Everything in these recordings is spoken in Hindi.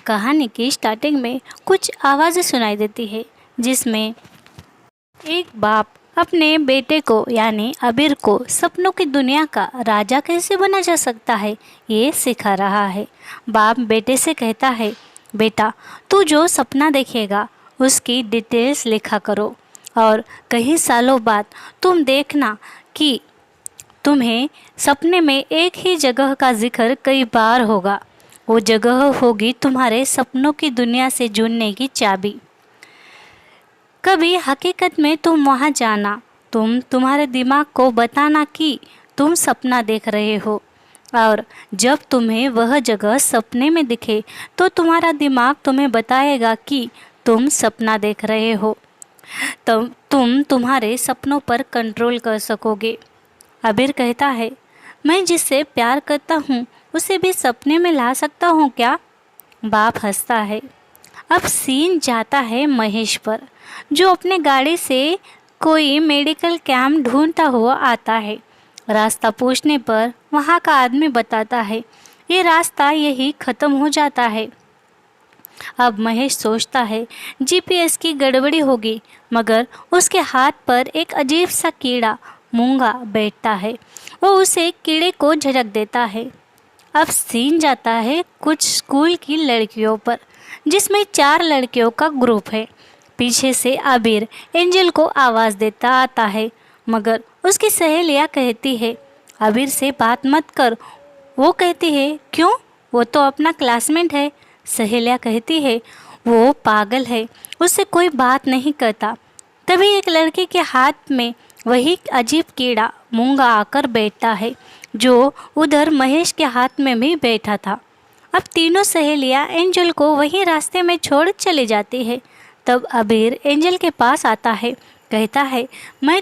कहानी की स्टार्टिंग में कुछ आवाज़ें सुनाई देती है जिसमें एक बाप अपने बेटे को यानी अबीर को सपनों की दुनिया का राजा कैसे बना जा सकता है ये सिखा रहा है। बाप बेटे से कहता है, बेटा तू जो सपना देखेगा उसकी डिटेल्स लिखा करो और कई सालों बाद तुम देखना कि तुम्हें सपने में एक ही जगह का जिक्र कई बार होगा। वो जगह होगी तुम्हारे सपनों की दुनिया से जुड़ने की चाबी। कभी हकीकत में तुम वहाँ जाना, तुम्हारे दिमाग को बताना कि तुम सपना देख रहे हो और जब तुम्हें वह जगह सपने में दिखे तो तुम्हारा दिमाग तुम्हें बताएगा कि तुम सपना देख रहे हो। तुम तुम्हारे सपनों पर कंट्रोल कर सकोगे। अबीर कहता है, मैं जिससे प्यार करता हूँ उसे भी सपने में ला सकता हूँ क्या? बाप हंसता है। अब सीन जाता है महेश पर, जो अपने गाड़ी से कोई मेडिकल कैंप ढूंढता हुआ आता है। रास्ता पूछने पर वहाँ का आदमी बताता है, ये रास्ता यही ख़त्म हो जाता है। अब महेश सोचता है जीपीएस की गड़बड़ी होगी, मगर उसके हाथ पर एक अजीब सा कीड़ा मूंगा बैठता है। वो उसे कीड़े को झटक देता है। अब सीन जाता है कुछ स्कूल की लड़कियों पर, जिसमें 4 लड़कियों का ग्रुप है। पीछे से अबीर एंजल को आवाज़ देता आता है, मगर उसकी सहेलियाँ कहती है, अबीर से बात मत कर। वो कहती है, क्यों? वो तो अपना क्लासमेट है। सहेलियाँ कहती है, वो पागल है, उससे कोई बात नहीं करता। तभी एक लड़के के हाथ में वही अजीब कीड़ा मूंगा आकर बैठता है, जो उधर महेश के हाथ में भी बैठा था। अब तीनों सहेलियां एंजल को वही रास्ते में छोड़ चली जाती है। तब अबीर एंजल के पास आता है, कहता है, मैं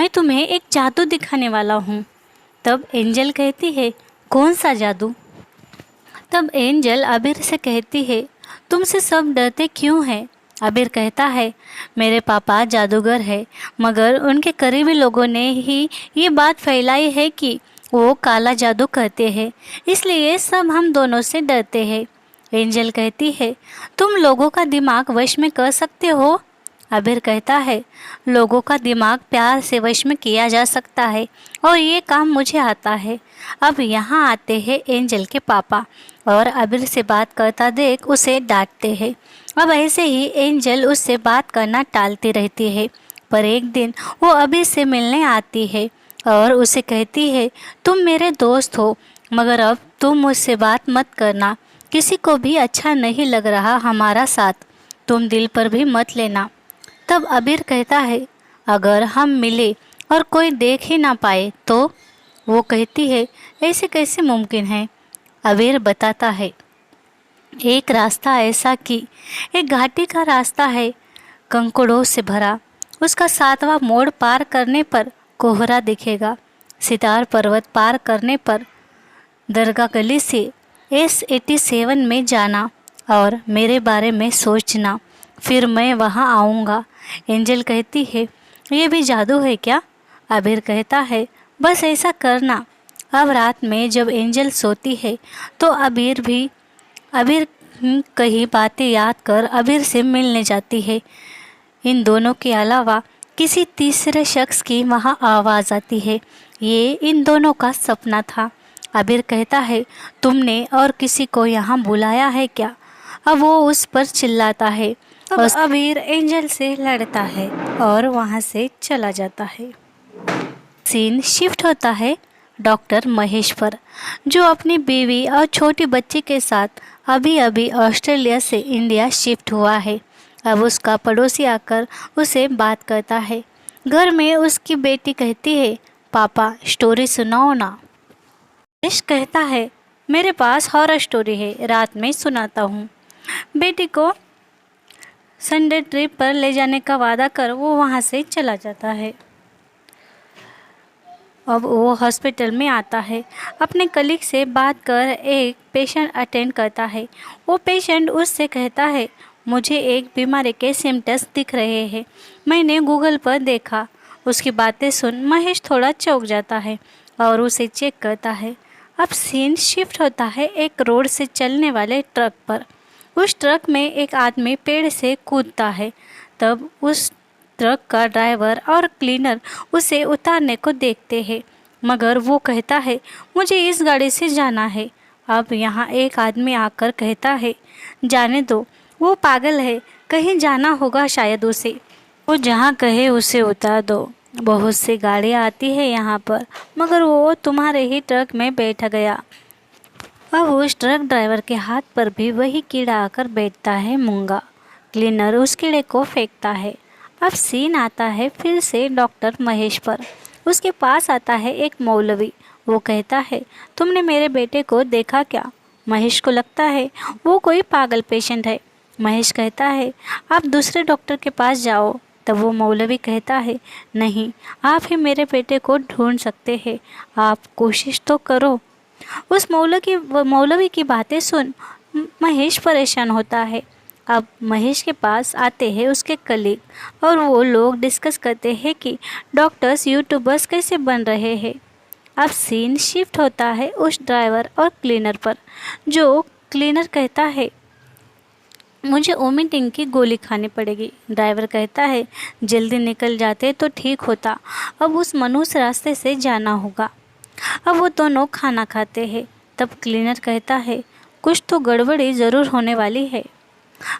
तुम्हें एक जादू दिखाने वाला हूँ। तब एंजल कहती है, कौन सा जादू? तब एंजल अबीर से कहती है, तुमसे सब डरते क्यों हैं? अबीर कहता है, मेरे पापा जादूगर है, मगर उनके करीबी लोगों ने ही ये बात फैलाई है कि वो काला जादू करते हैं, इसलिए सब हम दोनों से डरते हैं। एंजल कहती है, तुम लोगों का दिमाग वश में कर सकते हो? अबीर कहता है, लोगों का दिमाग प्यार से वश में किया जा सकता है और ये काम मुझे आता है। अब यहाँ आते हैं एंजल के पापा और अबीर से बात करता देख उसे डांटते हैं। अब ऐसे ही एंजल उससे बात करना टालती रहती है, पर एक दिन वो अबीर से मिलने आती है और उसे कहती है, तुम मेरे दोस्त हो, मगर अब तुम मुझसे बात मत करना। किसी को भी अच्छा नहीं लग रहा हमारा साथ, तुम दिल पर भी मत लेना। तब अबीर कहता है, अगर हम मिले और कोई देख ही ना पाए तो? वो कहती है, ऐसे कैसे मुमकिन है? अबीर बताता है, एक रास्ता ऐसा कि एक घाटी का रास्ता है, कंकड़ों से भरा। उसका 7वां मोड़ पार करने पर कोहरा दिखेगा। सितार पर्वत पार करने पर दरगाह गली से S87 में जाना और मेरे बारे में सोचना, फिर मैं वहाँ आऊँगा। एंजल कहती है, ये भी जादू है क्या? अबीर कहता है, बस ऐसा करना। अब रात में जब एंजल सोती है तो अबीर कई बातें याद कर अबीर से मिलने जाती है। इन दोनों के अलावा किसी तीसरे शख्स की वहाँ आवाज़ आती है। ये इन दोनों का सपना था। अबीर कहता है, तुमने और किसी को यहाँ बुलाया है क्या? अब वो उस पर चिल्लाता है और अबीर एंजल से लड़ता है और वहाँ से चला जाता है। सीन शिफ्ट होता है डॉक्टर महेश पर, जो अपनी बीवी और छोटी बच्ची के साथ अभी अभी ऑस्ट्रेलिया से इंडिया शिफ्ट हुआ है। अब उसका पड़ोसी आकर उसे बात करता है। घर में उसकी बेटी कहती है, पापा स्टोरी सुनाओ ना। महेश कहता है, मेरे पास हॉरर स्टोरी है, रात में सुनाता हूँ। बेटी को संडे ट्रिप पर ले जाने का वादा कर वो वहाँ से चला जाता है। अब वो हॉस्पिटल में आता है। अपने कलीग से बात कर एक पेशेंट अटेंड करता है। वो पेशेंट उससे कहता है, मुझे एक बीमारी के सिम्टम्स दिख रहे हैं, मैंने गूगल पर देखा। उसकी बातें सुन महेश थोड़ा चौंक जाता है और उसे चेक करता है। अब सीन शिफ्ट होता है एक रोड से चलने वाले ट्रक पर। उस ट्रक में एक आदमी पेड़ से कूदता है। तब उस ट्रक का ड्राइवर और क्लीनर उसे उतारने को देखते हैं, मगर वो कहता है मुझे इस गाड़ी से जाना है। अब यहाँ एक आदमी आकर कहता है जाने दो, वो पागल है, कहीं जाना होगा शायद उसे, वो जहाँ कहे उसे उतार दो। बहुत सी गाड़ियाँ आती है यहाँ पर, मगर वो तुम्हारे ही ट्रक में बैठ गया। अब उस ट्रक ड्राइवर के हाथ पर भी वही कीड़ा आकर बैठता है, मूंगा। क्लीनर उस कीड़े को फेंकता है। अब सीन आता है फिर से डॉक्टर महेश पर। उसके पास आता है एक मौलवी। वो कहता है तुमने मेरे बेटे को देखा क्या? महेश को लगता है वो कोई पागल पेशेंट है। महेश कहता है आप दूसरे डॉक्टर के पास जाओ। तब वो मौलवी कहता है नहीं, आप ही मेरे बेटे को ढूंढ सकते हैं, आप कोशिश तो करो। उस मौलवी की बातें सुन महेश परेशान होता है। अब महेश के पास आते हैं उसके कलीग और वो लोग डिस्कस करते हैं कि डॉक्टर्स यूट्यूबर्स कैसे बन रहे हैं। अब सीन शिफ्ट होता है उस ड्राइवर और क्लीनर पर। जो क्लीनर कहता है मुझे वोमिटिंग की गोली खानी पड़ेगी। ड्राइवर कहता है जल्दी निकल जाते तो ठीक होता, अब उस मनुष्य रास्ते से जाना होगा। अब वो दोनों खाना खाते हैं। तब क्लीनर कहता है कुछ तो गड़बड़ी ज़रूर होने वाली है।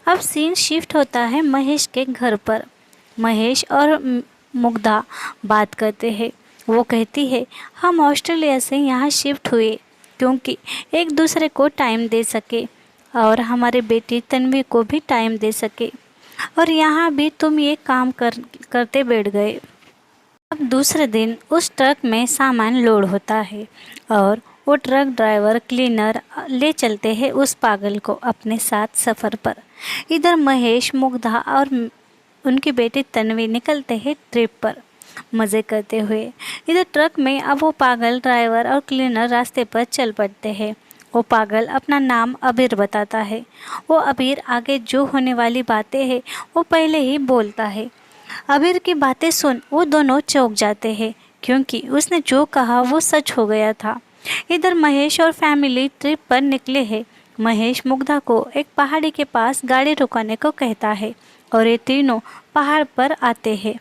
अब सीन शिफ्ट होता है महेश के घर पर। महेश और मुग्धा बात करते हैं। वो कहती है हम ऑस्ट्रेलिया से यहाँ शिफ्ट हुए क्योंकि एक दूसरे को टाइम दे सके और हमारे बेटी तन्वी को भी टाइम दे सके, और यहाँ भी तुम ये काम करते बैठ गए। अब दूसरे दिन उस ट्रक में सामान लोड होता है और वो ट्रक ड्राइवर क्लीनर ले चलते हैं उस पागल को अपने साथ सफ़र पर। इधर महेश, मुग्धा और उनकी बेटी तन्वी निकलते हैं ट्रिप पर मज़े करते हुए। इधर ट्रक में अब वो पागल ड्राइवर और क्लीनर रास्ते पर चल पड़ते हैं। वो पागल अपना नाम अबीर बताता है। वो अबीर आगे जो होने वाली बातें हैं वो पहले ही बोलता है। अबीर की बातें सुन वो दोनों चौंक जाते हैं क्योंकि उसने जो कहा वो सच हो गया था। इधर महेश और फैमिली ट्रिप पर निकले हैं। महेश मुग्धा को एक पहाड़ी के पास गाड़ी रुकाने को कहता है और ये तीनों पहाड़ पर आते हैं।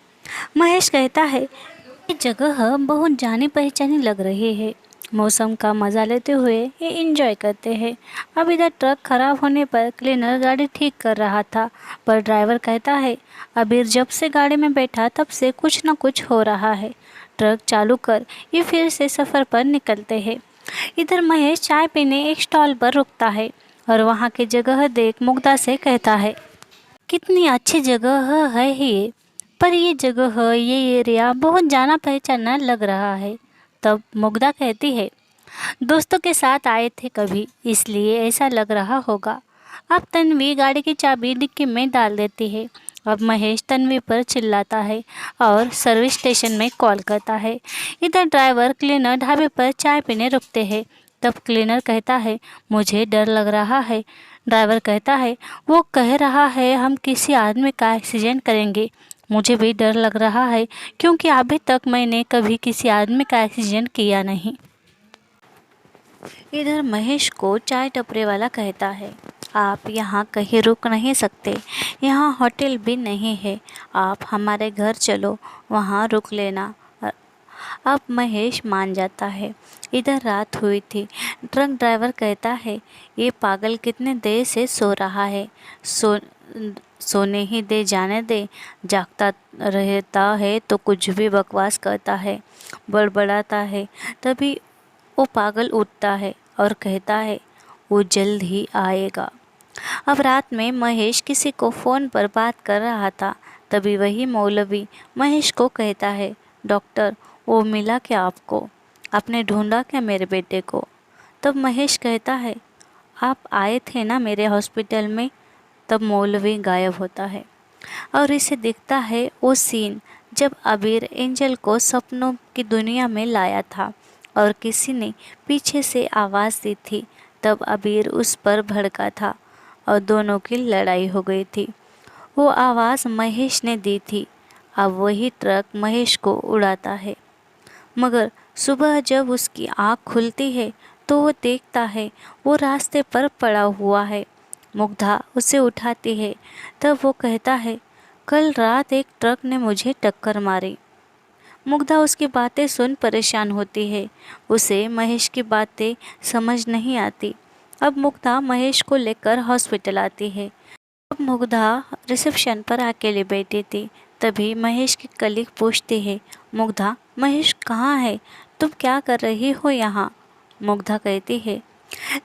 महेश कहता है ये जगह बहुत जानी पहचानी लग रही है। मौसम का मज़ा लेते हुए ये एंजॉय करते हैं। अब इधर ट्रक खराब होने पर क्लीनर गाड़ी ठीक कर रहा था, पर ड्राइवर कहता है अबीर जब से गाड़ी में बैठा तब से कुछ न कुछ हो रहा है, ट्रक चालू कर। ये फिर से सफ़र पर निकलते हैं। इधर महेश चाय पीने एक स्टॉल पर रुकता है और वहाँ की जगह देख मुग्धा से कहता है कितनी अच्छी जगह है ये, पर ये जगह, ये एरिया बहुत जाना पहचाना लग रहा है। तब मुग्धा कहती है दोस्तों के साथ आए थे कभी, इसलिए ऐसा लग रहा होगा। अब तन्वी गाड़ी की चाबी डिक्की में डाल देती है। अब महेश तन्वी पर चिल्लाता है और सर्विस स्टेशन में कॉल करता है। इधर ड्राइवर क्लीनर ढाबे पर चाय पीने रुकते हैं। तब क्लीनर कहता है मुझे डर लग रहा है। ड्राइवर कहता है वो कह रहा है हम किसी आदमी का एक्सीडेंट करेंगे। मुझे भी डर लग रहा है क्योंकि अभी तक मैंने कभी किसी आदमी का एक्सीडेंट किया नहीं। इधर महेश को चाय टपरे वाला कहता है आप यहाँ कहीं रुक नहीं सकते, यहाँ होटल भी नहीं है, आप हमारे घर चलो, वहाँ रुक लेना। अब महेश मान जाता है। इधर रात हुई थी। ट्रक ड्राइवर कहता है ये पागल कितने देर से सो रहा है, सोने ही दे, जाने दे, जागता रहता है तो कुछ भी बकवास करता है, बड़बड़ाता है। तभी वो पागल उठता है और कहता है वो जल्द ही आएगा। अब रात में महेश किसी को फ़ोन पर बात कर रहा था। तभी वही मौलवी महेश को कहता है डॉक्टर वो मिला क्या आपको, आपने ढूंढा क्या मेरे बेटे को? तब महेश कहता है आप आए थे ना मेरे हॉस्पिटल में। तब मौलवी गायब होता है और इसे दिखता है वो सीन जब अबीर एंजल को सपनों की दुनिया में लाया था और किसी ने पीछे से आवाज़ दी थी। तब अबीर उस पर भड़का था और दोनों की लड़ाई हो गई थी। वो आवाज़ महेश ने दी थी। अब वही ट्रक महेश को उड़ाता है, मगर सुबह जब उसकी आँख खुलती है तो तो वो देखता है वो रास्ते पर पड़ा हुआ है। मुग्धा उसे उठाती है। तब वो कहता है, कल रात एक ट्रक ने मुझे टक्कर मारी। मुग्धा उसकी बातें सुन परेशान होती है। उसे महेश की बातें समझ नहीं आती। अब मुग्धा महेश को लेकर हॉस्पिटल आती है। अब मुग्धा रिसेप्शन पर अकेले बैठी थी। तभी महेश की कलीग पूछती है, मुग्धा, महेश कहाँ है? तुम क्या कर रही हो यहाँ? मुग्धा कहती है,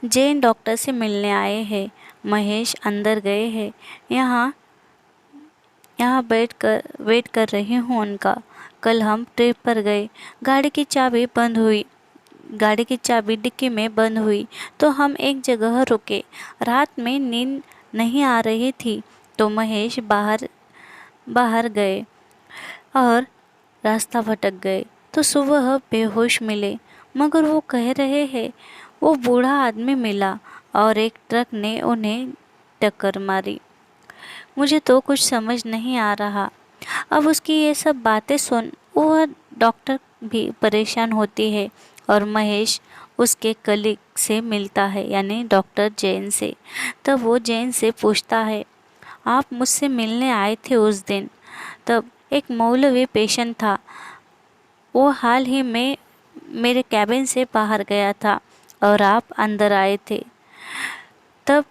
जैन डॉक्टर से मिलने आए हैं। महेश अंदर गए हैं। यहाँ यहाँ बैठकर वेट कर रही हूँ उनका। कल हम ट्रिप पर गए। गाड़ी की चाबी डिक्की में बंद हुई तो हम एक जगह रुके। रात में नींद नहीं आ रही थी तो महेश बाहर बाहर गए और रास्ता भटक गए तो सुबह बेहोश मिले। मगर वो कह रहे हैं वो बूढ़ा आदमी मिला और एक ट्रक ने उन्हें टक्कर मारी। मुझे तो कुछ समझ नहीं आ रहा। अब उसकी ये सब बातें सुन वह डॉक्टर भी परेशान होती है और महेश उसके कलीग से मिलता है, यानी डॉक्टर जैन से। तब वो जैन से पूछता है, आप मुझसे मिलने आए थे उस दिन। तब एक मौलवी पेशेंट था। वो हाल ही में मेरे कैबिन से बाहर गया था और आप अंदर आए थे। तब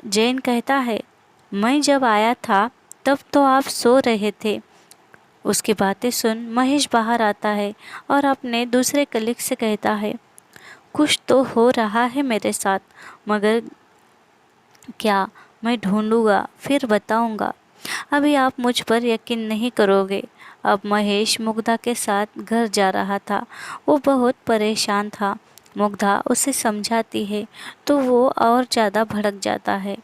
जैन कहता है, मैं जब आया था तब तो आप सो रहे थे। उसकी बातें सुन महेश बाहर आता है और अपने दूसरे कलीग से कहता है, कुछ तो हो रहा है मेरे साथ, मगर क्या, मैं ढूंढूंगा फिर बताऊंगा। अभी आप मुझ पर यकीन नहीं करोगे। अब महेश मुग्धा के साथ घर जा रहा था। वो बहुत परेशान था। मुग्धा उसे समझाती है तो वो और ज़्यादा भड़क जाता है।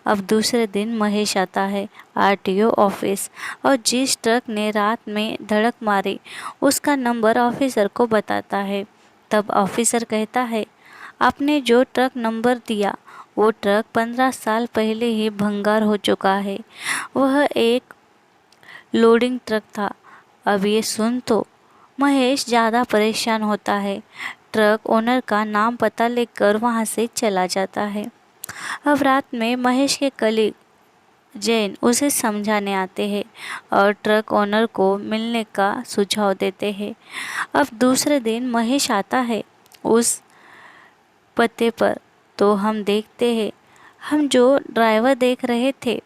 अब दूसरे दिन महेश आता है आरटीओ ऑफिस और जिस ट्रक ने रात में धड़क मारी उसका नंबर ऑफिसर को बताता है। तब ऑफिसर कहता है, आपने जो ट्रक नंबर दिया वो ट्रक 15 साल पहले ही भंगार हो चुका है। वह एक लोडिंग ट्रक था। अब ये सुन तो महेश ज़्यादा परेशान होता है। ट्रक ओनर का नाम पता लेकर वहाँ से चला जाता है। अब रात में महेश के कलीग जैन उसे समझाने आते हैं और ट्रक ओनर को मिलने का सुझाव देते हैं। अब दूसरे दिन महेश आता है उस पते पर तो हम देखते हैं हम जो ड्राइवर देख रहे थे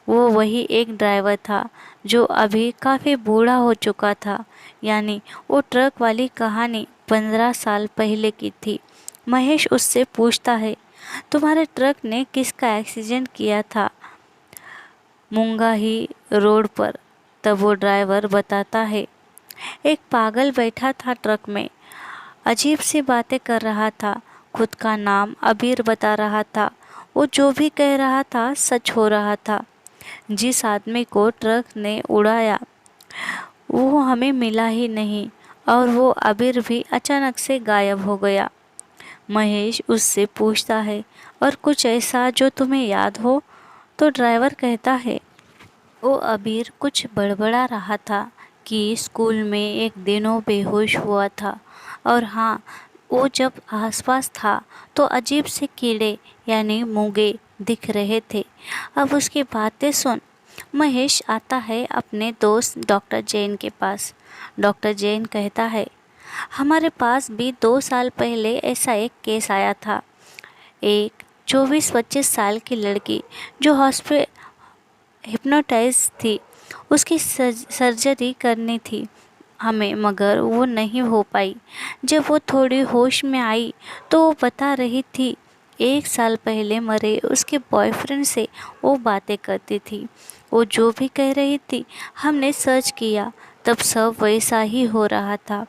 वो वही एक ड्राइवर था जो अभी काफ़ी बूढ़ा हो चुका था। यानी वो ट्रक वाली कहानी 15 साल पहले की थी। महेश उससे पूछता है, तुम्हारे ट्रक ने किसका एक्सीडेंट किया था मुंगाही रोड पर? तब वो ड्राइवर बताता है, एक पागल बैठा था ट्रक में, अजीब सी बातें कर रहा था, खुद का नाम अबीर बता रहा था। वो जो भी कह रहा था सच हो रहा था। जिस आदमी को ट्रक ने उड़ाया वो हमें मिला ही नहीं और वो अबीर भी अचानक से गायब हो गया। महेश उससे पूछता है, और कुछ ऐसा जो तुम्हें याद हो? तो ड्राइवर कहता है, वो अबीर कुछ बड़बड़ा रहा था कि स्कूल में एक दिन वो बेहोश हुआ था और हाँ, वो जब आसपास था तो अजीब से कीड़े यानी मूंगे दिख रहे थे। अब उसकी बातें सुन महेश आता है अपने दोस्त डॉक्टर जैन के पास। डॉक्टर जैन कहता है, हमारे पास भी 2 साल पहले ऐसा एक केस आया था। एक 24-25 साल की लड़की जो हिप्नोटाइज थी, उसकी सर्जरी करनी थी हमें, मगर वो नहीं हो पाई। जब वो थोड़ी होश में आई तो वो बता रही थी 1 साल पहले मरे उसके बॉयफ्रेंड से वो बातें करती थी। वो जो भी कह रही थी हमने सर्च किया तब सब वैसा ही हो रहा था।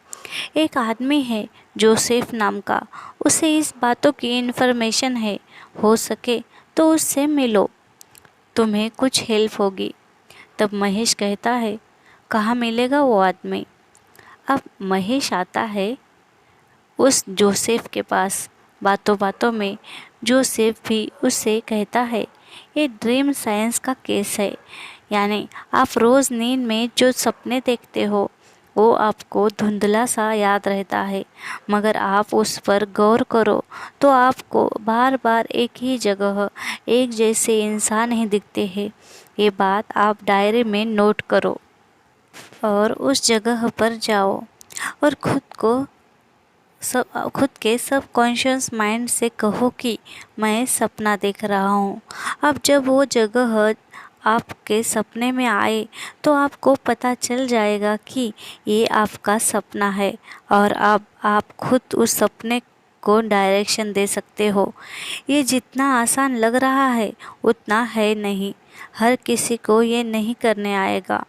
एक आदमी है जोसेफ नाम का, उसे इस बातों की इन्फॉर्मेशन है, हो सके तो उससे मिलो, तुम्हें कुछ हेल्प होगी। तब महेश कहता है, कहाँ मिलेगा वो आदमी? अब महेश आता है उस जोसेफ के पास। बातों बातों में जोसेफ भी उससे कहता है, ये ड्रीम साइंस का केस है, यानी आप रोज़ नींद में जो सपने देखते हो वो आपको धुंधला सा याद रहता है, मगर आप उस पर गौर करो तो आपको बार बार एक ही जगह एक जैसे इंसान ही दिखते हैं। ये बात आप डायरी में नोट करो और उस जगह पर जाओ और खुद के सब कॉन्शियस माइंड से कहो कि मैं सपना देख रहा हूँ। अब जब वो जगह आपके सपने में आए तो आपको पता चल जाएगा कि ये आपका सपना है और अब आप खुद उस सपने को डायरेक्शन दे सकते हो। ये जितना आसान लग रहा है उतना है नहीं। हर किसी को ये नहीं करने आएगा।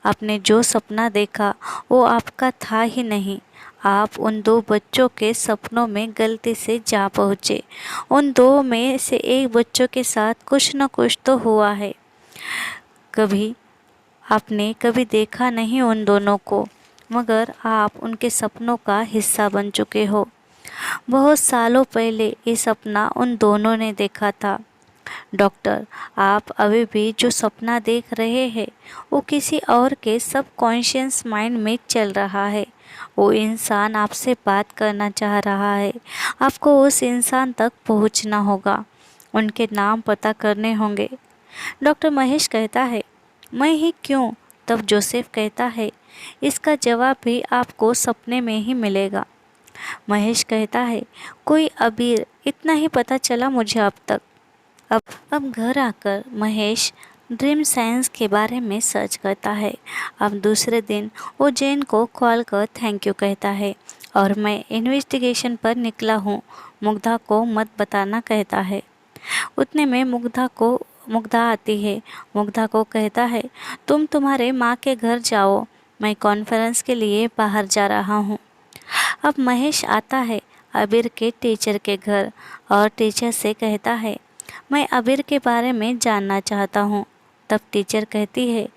आपने जो सपना देखा वो आपका था ही नहीं। आप उन दो बच्चों के सपनों में गलती से जा पहुँचे। उन दो में से एक बच्चों के साथ कुछ न कुछ तो हुआ है। कभी आपने कभी देखा नहीं उन दोनों को, मगर आप उनके सपनों का हिस्सा बन चुके हो। बहुत सालों पहले ये सपना उन दोनों ने देखा था। डॉक्टर, आप अभी भी जो सपना देख रहे हैं वो किसी और के सबकॉन्शियस माइंड में चल रहा है। वो इंसान आपसे बात करना चाह रहा है। आपको उस इंसान तक पहुंचना होगा, उनके नाम पता करने होंगे। डॉक्टर महेश कहता है, मैं ही क्यों? तब जोसेफ कहता है, इसका जवाब भी आपको सपने में ही मिलेगा। महेश कहता है, कोई अबीर, इतना ही पता चला मुझे अब तक। अब घर आकर महेश ड्रीम साइंस के बारे में सर्च करता है। अब दूसरे दिन वो जेन को कॉल कर थैंक यू कहता है और मैं इन्वेस्टिगेशन पर निकला हूँ, मुग्धा को मत बताना कहता है। उतने में मुग्धा आती है। मुग्धा को कहता है, तुम तुम्हारे माँ के घर जाओ, मैं कॉन्फ्रेंस के लिए बाहर जा रहा हूँ। अब महेश आता है अबीर के टीचर के घर और टीचर से कहता है, मैं अबीर के बारे में जानना चाहता हूँ। तब टीचर कहती है,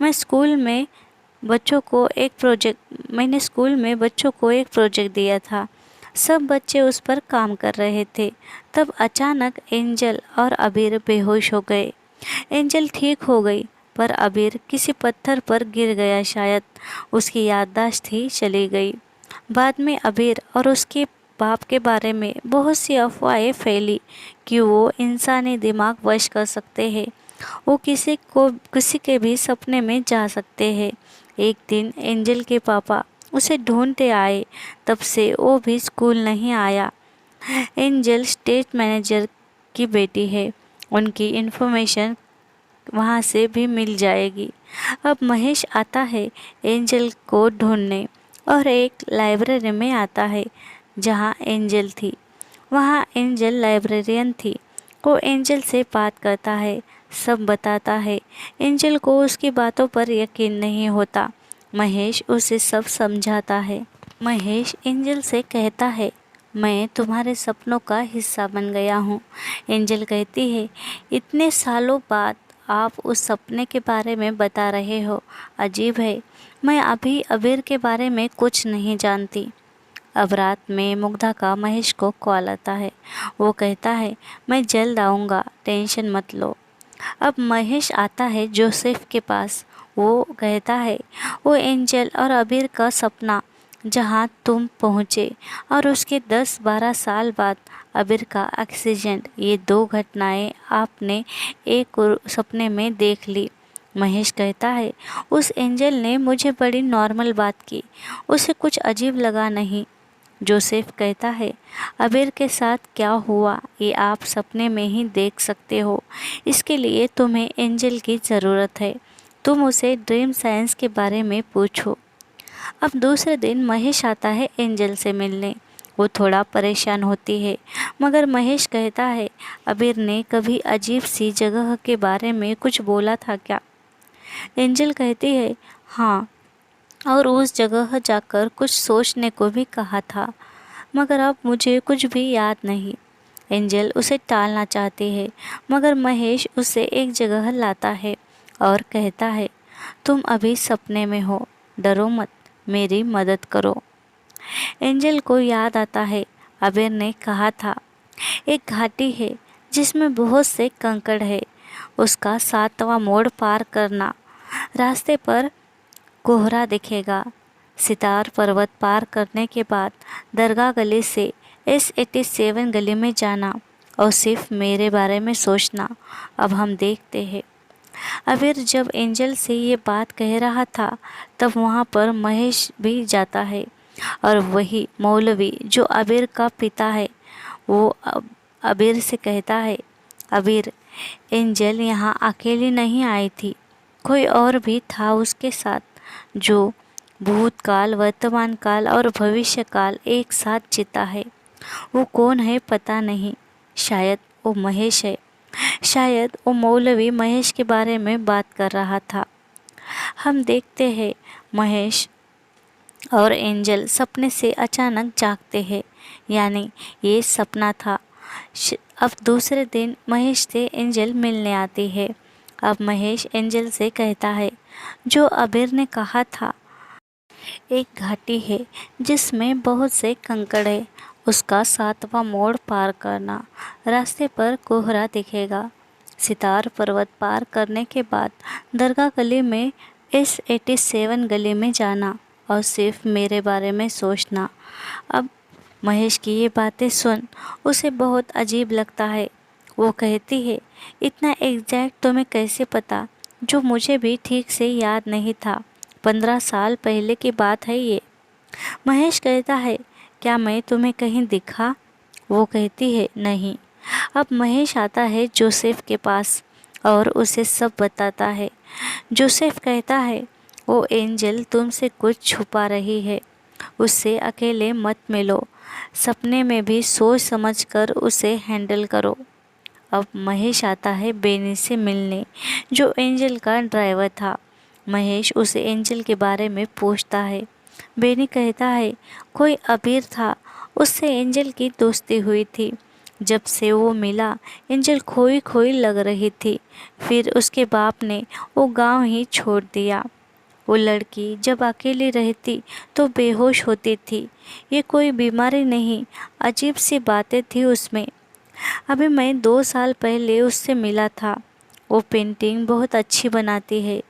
मैंने स्कूल में बच्चों को एक प्रोजेक्ट दिया था। सब बच्चे उस पर काम कर रहे थे। तब अचानक एंजल और अबीर बेहोश हो गए। एंजल ठीक हो गई पर अबीर किसी पत्थर पर गिर गया, शायद उसकी याददाश्त ही चली गई। बाद में अबीर और उसके बाप के बारे में बहुत सी अफवाहें फैली कि वो इंसानी दिमाग वश कर सकते हैं। वो किसी के भी सपने में जा सकते हैं। एक दिन एंजल के पापा उसे ढूंढते आए, तब से वो भी स्कूल नहीं आया। एंजल स्टेट मैनेजर की बेटी है, उनकी इन्फॉर्मेशन वहाँ से भी मिल जाएगी। अब महेश आता है एंजल को ढूंढने और एक लाइब्रेरी में आता है जहाँ एंजल थी। वहाँ एंजल लाइब्रेरियन थी। वो एंजल से बात करता है, सब बताता है। एंजल को उसकी बातों पर यकीन नहीं होता। महेश उसे सब समझाता है। महेश एंजल से कहता है, मैं तुम्हारे सपनों का हिस्सा बन गया हूँ। एंजल कहती है, इतने सालों बाद आप उस सपने के बारे में बता रहे हो, अजीब है। मैं अभी अबीर के बारे में कुछ नहीं जानती। अब रात में मुग्धा का महेश को कॉल आता है। वो कहता है, मैं जल्द आऊँगा, टेंशन मत लो। अब महेश आता है जोसेफ के पास। वो कहता है, वो एंजल और अबीर का सपना जहाँ तुम पहुँचे और उसके 10-12 साल बाद अबीर का एक्सीडेंट, ये दो घटनाएं आपने एक सपने में देख ली। महेश कहता है, उस एंजल ने मुझे बड़ी नॉर्मल बात की, उसे कुछ अजीब लगा नहीं। जोसेफ कहता है, अबीर के साथ क्या हुआ ये आप सपने में ही देख सकते हो। इसके लिए तुम्हें एंजल की ज़रूरत है। तुम उसे ड्रीम साइंस के बारे में पूछो। अब दूसरे दिन महेश आता है एंजल से मिलने। वो थोड़ा परेशान होती है, मगर महेश कहता है, अबीर ने कभी अजीब सी जगह के बारे में कुछ बोला था क्या? एंजल कहती है, हाँ, और उस जगह जाकर कुछ सोचने को भी कहा था, मगर अब मुझे कुछ भी याद नहीं। एंजल उसे टालना चाहती है, मगर महेश उसे एक जगह लाता है और कहता है, तुम अभी सपने में हो, डरो मत, मेरी मदद करो। एंजल को याद आता है, अबीर ने कहा था, एक घाटी है जिसमें बहुत से कंकड़ है, उसका 7वां मोड़ पार करना, रास्ते पर कोहरा दिखेगा, सितार पर्वत पार करने के बाद दरगाह गली से S87 गली में जाना और सिर्फ मेरे बारे में सोचना। अब हम देखते हैं। अबीर जब एंजल से ये बात कह रहा था तब वहाँ पर महेश भी जाता है और वही मौलवी जो अबीर का पिता है वो अबीर से कहता है, अबीर, एंजल यहाँ अकेली नहीं आई थी, कोई और भी था उसके साथ जो भूतकाल, वर्तमान काल और भविष्य काल एक साथ जीता है। वो कौन है पता नहीं, शायद वो महेश है। शायद वो मौलवी महेश के बारे में बात कर रहा था। हम देखते हैं महेश और एंजल सपने से अचानक जागते हैं, यानी ये सपना था। अब दूसरे दिन महेश से एंजल मिलने आती है। अब महेश एंजल से कहता है, जो अबीर ने कहा था, एक घाटी है जिसमें बहुत से कंकड़ है, उसका 7वां मोड़ पार करना, रास्ते पर कोहरा दिखेगा। सितार पर्वत पार करने के बाद दरगाह गली में S87 गली में जाना और सिर्फ मेरे बारे में सोचना। अब महेश की ये बातें सुन उसे बहुत अजीब लगता है। वो कहती है, इतना एग्जैक्ट तुम्हें कैसे पता, जो मुझे भी ठीक से याद नहीं था। 15 साल पहले की बात है ये। महेश कहता है, क्या मैं तुम्हें कहीं दिखा? वो कहती है, नहीं। अब महेश आता है जोसेफ के पास और उसे सब बताता है। जोसेफ कहता है, वो एंजल तुमसे कुछ छुपा रही है, उससे अकेले मत मिलो, सपने में भी सोच समझ कर उसे हैंडल करो। अब महेश आता है बेनी से मिलने, जो एंजल का ड्राइवर था। महेश उसे एंजल के बारे में पूछता है। बेनी कहता है, कोई अबीर था, उससे एंजल की दोस्ती हुई थी। जब से वो मिला एंजल खोई खोई लग रही थी। फिर उसके बाप ने वो गांव ही छोड़ दिया। वो लड़की जब अकेली रहती तो बेहोश होती थी। ये कोई बीमारी नहीं, अजीब सी बातें थी उसमें। अभी मैं 2 साल पहले उससे मिला था। वो पेंटिंग बहुत अच्छी बनाती है।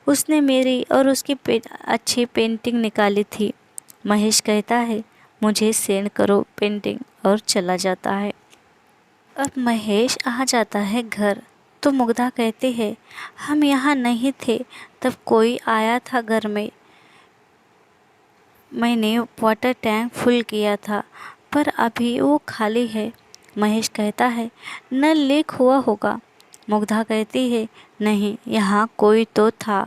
उसने मेरी और उसकी अच्छी पेंटिंग निकाली थी। महेश कहता है, मुझे सेंड करो पेंटिंग, और चला जाता है। अब महेश आ जाता है घर तो मुग्धा कहती है, हम यहाँ नहीं थे तब कोई आया था घर में। मैंने वाटर टैंक फुल किया था पर अभी वो खाली है। महेश कहता है, नल लीक हुआ होगा। मुग्धा कहती है, नहीं, यहाँ कोई तो था।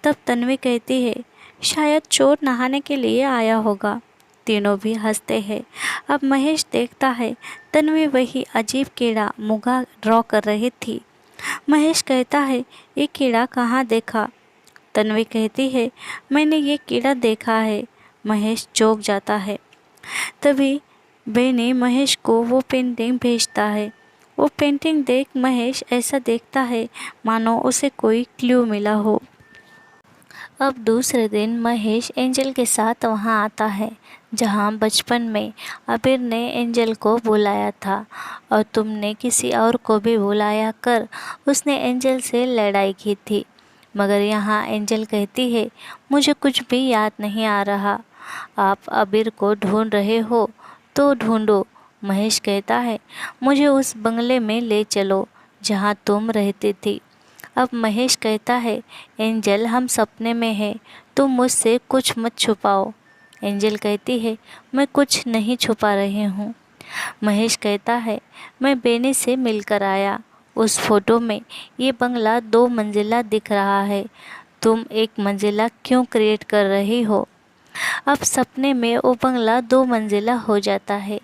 तब तन्वी कहती है, शायद चोर नहाने के लिए आया होगा। तीनों भी हंसते हैं। अब महेश देखता है तन्वी वही अजीब कीड़ा मुगा ड्रॉ कर रही थी। महेश कहता है, ये कीड़ा कहाँ देखा? तन्वी कहती है, मैंने ये कीड़ा देखा है। महेश चौंक जाता है। तभी बेनी महेश को वो पेंटिंग भेजता है। वो पेंटिंग देख महेश ऐसा देखता है मानो उसे कोई क्लू मिला हो। अब दूसरे दिन महेश एंजल के साथ वहाँ आता है जहाँ बचपन में अबीर ने एंजल को बुलाया था और तुमने किसी और को भी बुलाया कर उसने एंजल से लड़ाई की थी। मगर यहाँ एंजल कहती है, मुझे कुछ भी याद नहीं आ रहा। आप अबीर को ढूंढ रहे हो तो ढूंढो। महेश कहता है, मुझे उस बंगले में ले चलो जहाँ तुम रहती थी। अब महेश कहता है, एंजल, हम सपने में हैं, तुम मुझसे कुछ मत छुपाओ। एंजल कहती है, मैं कुछ नहीं छुपा रही हूँ। महेश कहता है, मैं बेनी से मिलकर आया। उस फोटो में ये बंगला 2 मंजिला दिख रहा है। तुम 1 मंजिला क्यों क्रिएट कर रही हो? अब सपने में वो बंगला 2 मंजिला हो जाता है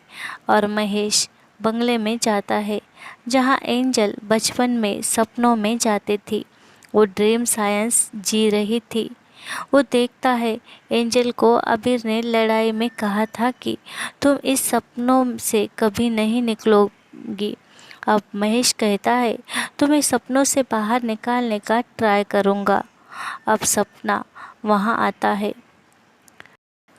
और महेश बंगले में जाता है जहाँ एंजल बचपन में सपनों में जाती थी। वो ड्रीम साइंस जी रही थी। वो देखता है एंजल को अबीर ने लड़ाई में कहा था कि तुम इस सपनों से कभी नहीं निकलोगी। अब महेश कहता है, तुम्हें सपनों से बाहर निकालने का ट्राई करूँगा। अब सपना वहाँ आता है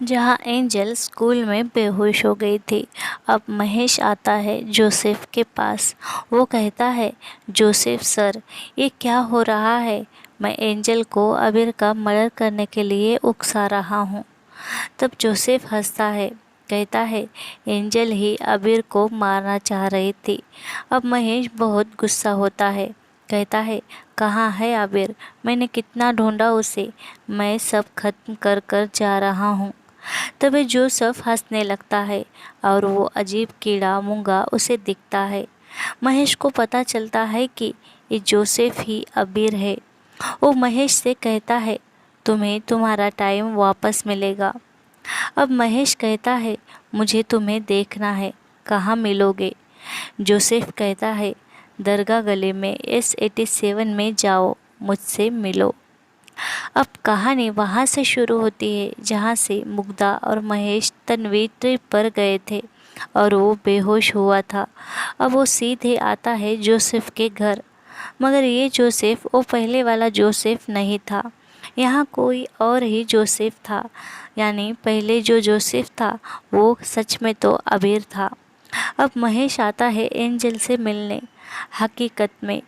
जहाँ एंजल स्कूल में बेहोश हो गई थी। अब महेश आता है जोसेफ के पास। वो कहता है, जोसेफ सर, ये क्या हो रहा है? मैं एंजल को अबीर का मर्डर करने के लिए उकसा रहा हूँ। तब जोसेफ हंसता है, कहता है एंजल ही अबीर को मारना चाह रही थी। अब महेश बहुत गुस्सा होता है, कहता है कहाँ है अबीर, मैंने कितना ढूंढा उसे, मैं सब खत्म कर कर जा रहा हूँ। तभी जोसेफ हंसने लगता है और वो अजीब कीड़ा मूंगा उसे दिखता है। महेश को पता चलता है कि ये जोसेफ ही अबीर है। वो महेश से कहता है तुम्हें तुम्हारा टाइम वापस मिलेगा। अब महेश कहता है मुझे तुम्हें देखना है, कहाँ मिलोगे? जोसेफ कहता है दरगाह गली में S87 में जाओ, मुझसे मिलो। अब कहानी वहाँ से शुरू होती है जहाँ से मुग्धा और महेश तन्वी ट्रिप पर गए थे और वो बेहोश हुआ था। अब वो सीधे आता है जोसेफ के घर, मगर ये जोसेफ वो पहले वाला जोसेफ नहीं था। यहाँ कोई और ही जोसेफ था, यानी पहले जो जोसेफ था वो सच में तो अबीर था। अब महेश आता है एंजल से मिलने। हकीकत में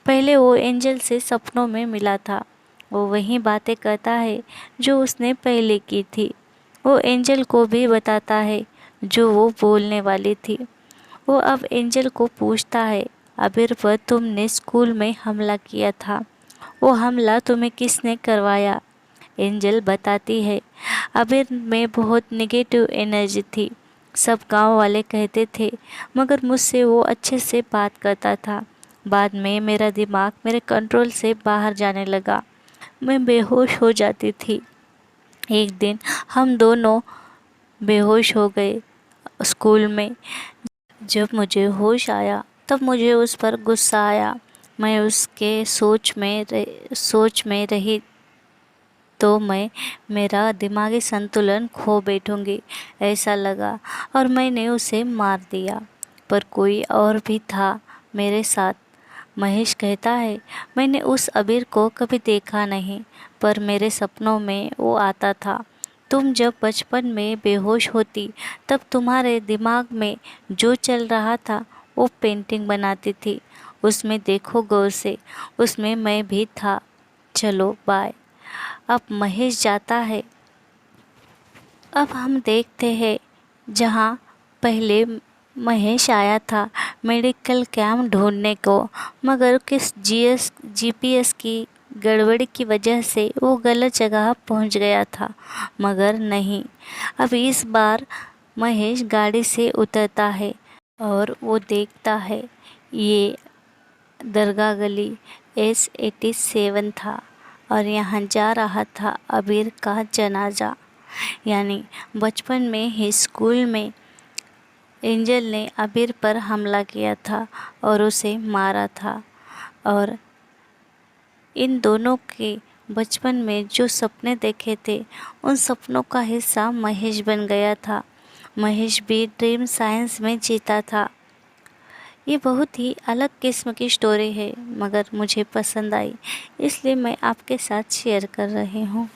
पहले वो एंजल से सपनों में मिला था। वो वही बातें करता है जो उसने पहले की थी। वो एंजल को भी बताता है जो वो बोलने वाली थी। वो अब एंजल को पूछता है अबीर पर तुमने स्कूल में हमला किया था, वो हमला तुम्हें किसने करवाया? एंजल बताती है अबीर में बहुत नेगेटिव एनर्जी थी, सब गांव वाले कहते थे, मगर मुझसे वो अच्छे से बात करता था। बाद में मेरा दिमाग मेरे कंट्रोल से बाहर जाने लगा, मैं बेहोश हो जाती थी। एक दिन हम दोनों बेहोश हो गए स्कूल में। जब मुझे होश आया तब मुझे उस पर गुस्सा आया। मैं उसके सोच में रही तो मैं मेरा दिमागी संतुलन खो बैठूंगी ऐसा लगा और मैंने उसे मार दिया। पर कोई और भी था मेरे साथ। महेश कहता है मैंने उस अबीर को कभी देखा नहीं, पर मेरे सपनों में वो आता था। तुम जब बचपन में बेहोश होती तब तुम्हारे दिमाग में जो चल रहा था वो पेंटिंग बनाती थी, उसमें देखो गौर से, उसमें मैं भी था। चलो बाय। अब महेश जाता है। अब हम देखते हैं जहाँ पहले महेश आया था मेडिकल कैंप ढूंढने को, मगर किस जीपीएस की गड़बड़ी की वजह से वो गलत जगह पहुंच गया था। मगर नहीं, अब इस बार महेश गाड़ी से उतरता है और वो देखता है ये दरगाह गली S87 था और यहाँ जा रहा था अबीर का जनाजा। यानी बचपन में ही स्कूल में एंजल ने अबीर पर हमला किया था और उसे मारा था। और इन दोनों के बचपन में जो सपने देखे थे उन सपनों का हिस्सा महेश बन गया था। महेश भी ड्रीम साइंस में जीता था। ये बहुत ही अलग किस्म की स्टोरी है, मगर मुझे पसंद आई इसलिए मैं आपके साथ शेयर कर रही हूँ।